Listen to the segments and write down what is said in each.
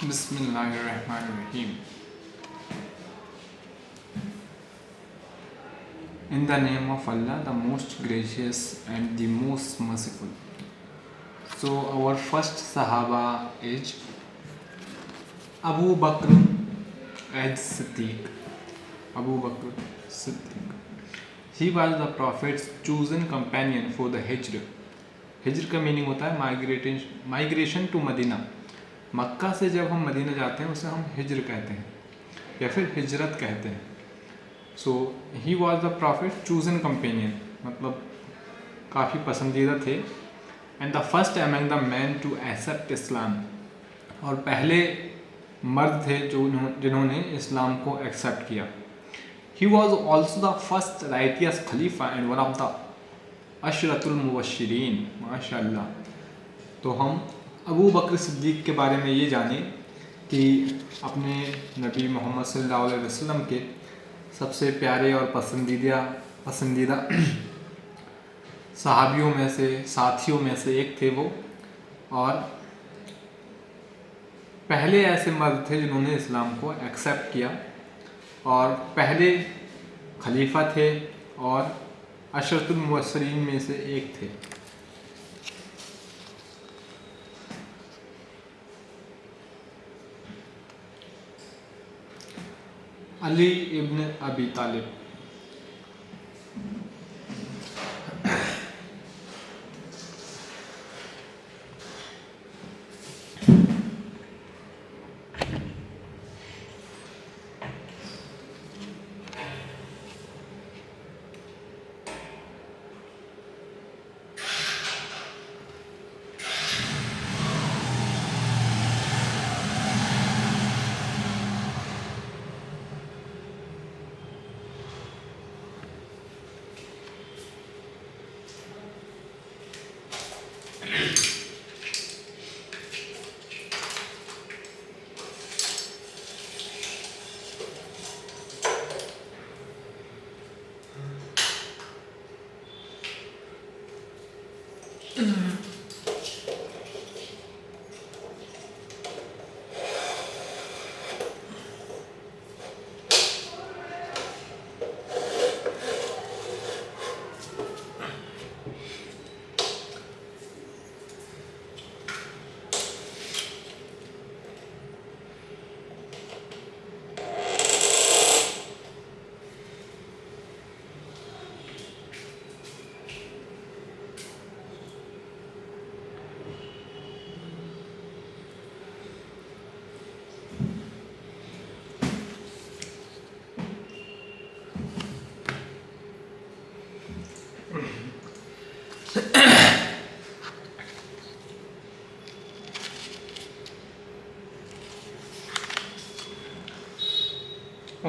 Bismillahirrahmanirrahim. In the name of Allah, the most gracious and the most merciful. So our first Sahaba is Abu Bakr as-Siddiq. Abu Bakr Siddiq. He was the Prophet's chosen companion for the Hijr. हिजर का meaning होता है migration to Medina. मक्का से जब हम Medina जाते हैं उसे हम हिजर कहते हैं या फिर हिजरत कहते हैं. So he was the prophet chosen companion, मतलब काफ़ी पसंदीदा थे. And the first among the man to accept Islam, और पहले मर्द थे जिन्होंने इस्लाम को एक्सेप्ट किया. He was also the first righteous खलीफा एंड वन ऑफ द अशरतुल मुबश्शिरीन. माशाअल्लाह. तो हम अबू बकर सिद्दीक़ के बारे में ये जाने कि अपने नबी मोहम्मद सल्लल्लाहु अलैहि वसल्लम के सबसे प्यारे और पसंदीदा सहाबियों में से, साथियों में से एक थे वो, और पहले ऐसे मर्द थे जिन्होंने इस्लाम को एक्सेप्ट किया, और पहले खलीफा थे और अशरतुल मुबश्शिरीन में से एक थे. अली इब्न अबी तालिब.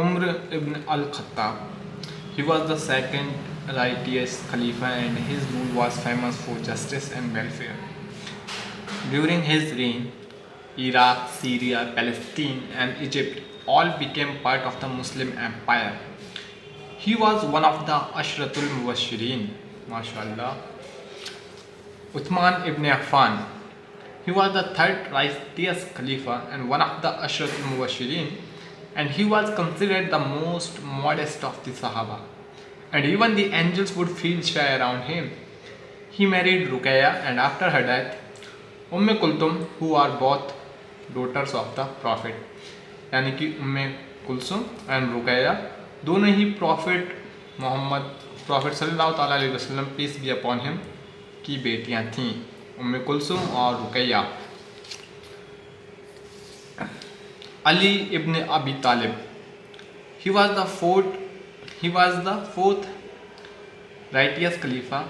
Umar ibn al-Khattab. He was the second righteous Khalifa and his rule was famous for justice and welfare. During his reign, Iraq, Syria, Palestine and Egypt all became part of the Muslim Empire. He was one of the Ashratul Mubashirin. MashaAllah. Uthman ibn Affan. He was the third righteous Khalifa and one of the Ashratul Mubashirin, and he was considered the most modest of the Sahaba, and even the angels would feel shy around him. He married Ruqayya, and after her death, Kulthum, who are both daughters of the Prophet. यानी कि Kulsum and Ruqaiya दोनों ही profit सल्लल्लाहु अलैहि वसल्लम piece B upon him की बेटियां थीं, कुलसुम और Ruqaiya. Ali ibn Abi Talib. He was the fourth righteous Khalifa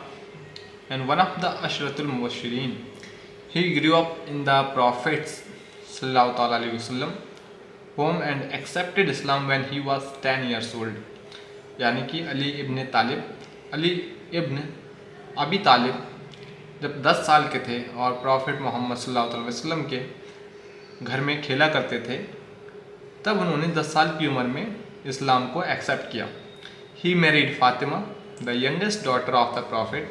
and one of the Ashratul Mubashirin. He grew up in the Prophet's Sallallahu Alaihi Wasallam home and accepted Islam when he was 10 years old. यानी कि अली इब्न अबी तालिब जब 10 साल के थे और profit Mohammad सल्लल्लाहु अलैहि वसल्लम के घर में खेला करते थे, तब उन्होंने 10 साल की उम्र में इस्लाम को एक्सेप्ट किया. He married Fatima, the youngest daughter of the prophet,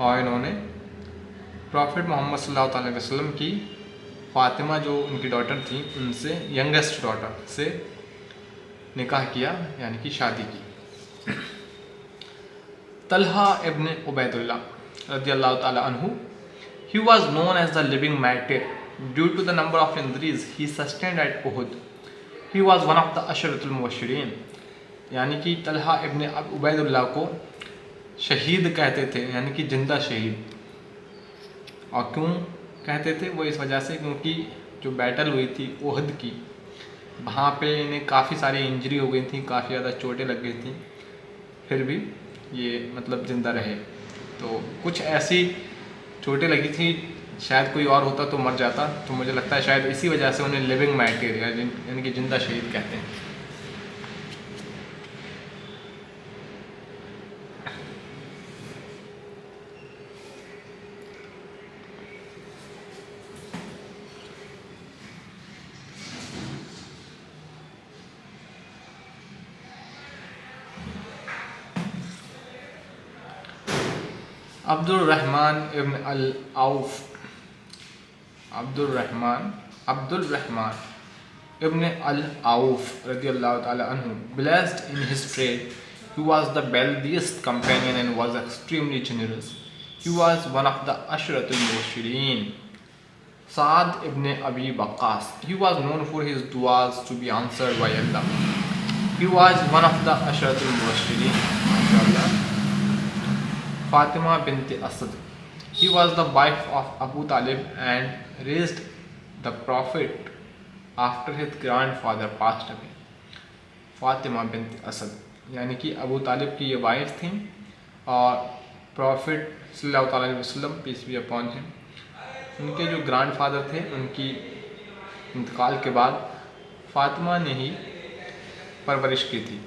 और इन्होंने प्रॉफिट मोहम्मद सल्लल्लाहु अलैहि वसल्लम की फ़ातिमा जो उनकी डॉटर थी उनसे यंगेस्ट डॉटर से निकाह किया, यानी कि शादी की। तलहा इब्न उबैदुल्लाह रज़ियल्लाहु ताला अन्हु, he was known as the living martyr due to the number of injuries he sustained at Uhud. He was one of the asharatul mubashirin, यानी कि तलहा इब्न उबैदुल्लाह को शहीद कहते थे, यानी कि जिंदा शहीद। और क्यों कहते थे? वो इस वजह से क्योंकि जो बैटल हुई थी ओहद की, वहाँ पे इन्हें काफ़ी सारी इंजरी हो गई थी, काफ़ी ज़्यादा चोटें लग गई थी, फिर भी ये मतलब ज़िंदा रहे। तो कुछ ऐसी चोटें लगी थी, शायद कोई और होता तो मर जाता, तो मुझे लगता है शायद इसी वजह से उन्हें लिविंग मार्टिर यानी कि जिंदा शहीद कहते हैं। अब्दुल रहमान इब्न अल औफ रज़ियल्लाहु ताला अन्हु, blessed in his trade, he was the wealthiest companion and was extremely generous. He was one of the ashratul mubashirin. Saad ibn Abi Waqqas, he was known for his du'as to be answered by Allah. He was one of the ashratul mubashirin. MashaAllah. Fatima bint Asad, he was the wife of Abu Talib and raised the Prophet after his grandfather passed away. Fatima bint Asad, यानी कि अबू तालिब की ये wife थी और profit सल्लल्लाहु अलैहि वसल्लम piece B upon him, उनके जो ग्रैंडफादर थे उनकी इंतकाल के बाद फातिमा ने ही परवरिश की थी।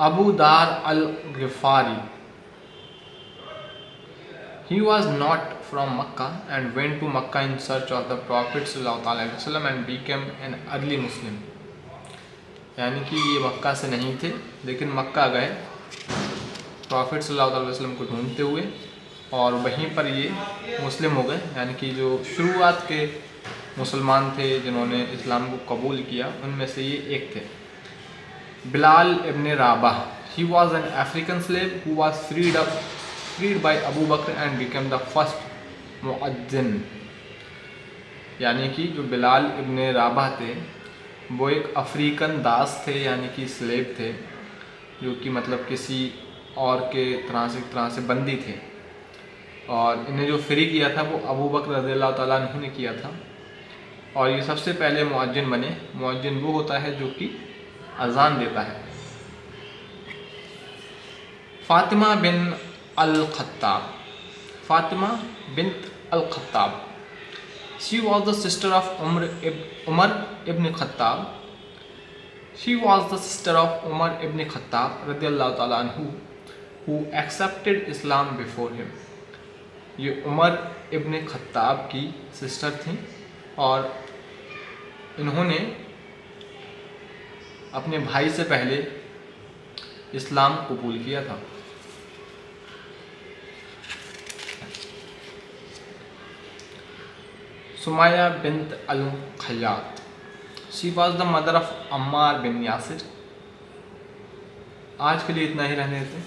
अबू दार अल Ghifari, he was not from Makkah and went to Makkah in search of the Prophet sallallahu alaihi wasallam and became an early Muslim. यानी कि ये मक्का से नहीं थे, लेकिन मक्का गए प्रॉफिट सल्लल्लाहु अलैहि वसल्लम को ढूंढते हुए और वहीं पर ये मुस्लिम हो गए, यानी कि जो शुरुआत के मुसलमान थे जिन्होंने इस्लाम को कबूल किया उनमें से ये एक थे। बिलाल इब्न राबाह, he was an African slave who was freed by Abu Bakr and became the first मुअज्जिन, यानी कि जो बिलाल इब्न राबाह थे वो एक अफ्रीकन दास थे, यानी कि स्लेव थे, जो कि मतलब किसी और के तरह से बंदी थे, और इन्हें जो फ्री किया था वो अबू बकर रज़ियल्लाहु ताला अन्हु ने किया था। और ये सबसे पहले मुअज्जिन बने। मुअज्जिन वो होता है जो कि अजान देता है। फातिमा बिन अल-खत्ताब, Fatima bint अल-खत्ताब, she was the sister of Umar ibn Khattab. She was the sister of Umar ibn Khattab radiyallahu ta'ala anhu, who accepted Islam before him. ये उमर इब्न खत्ताब की सिस्टर थी और इन्होंने अपने भाई से पहले इस्लाम कबूल किया था। Sumayya bint Al-Khayyat, she was the mother of Ammar bin Yasir. आज के लिए इतना ही रहने देते।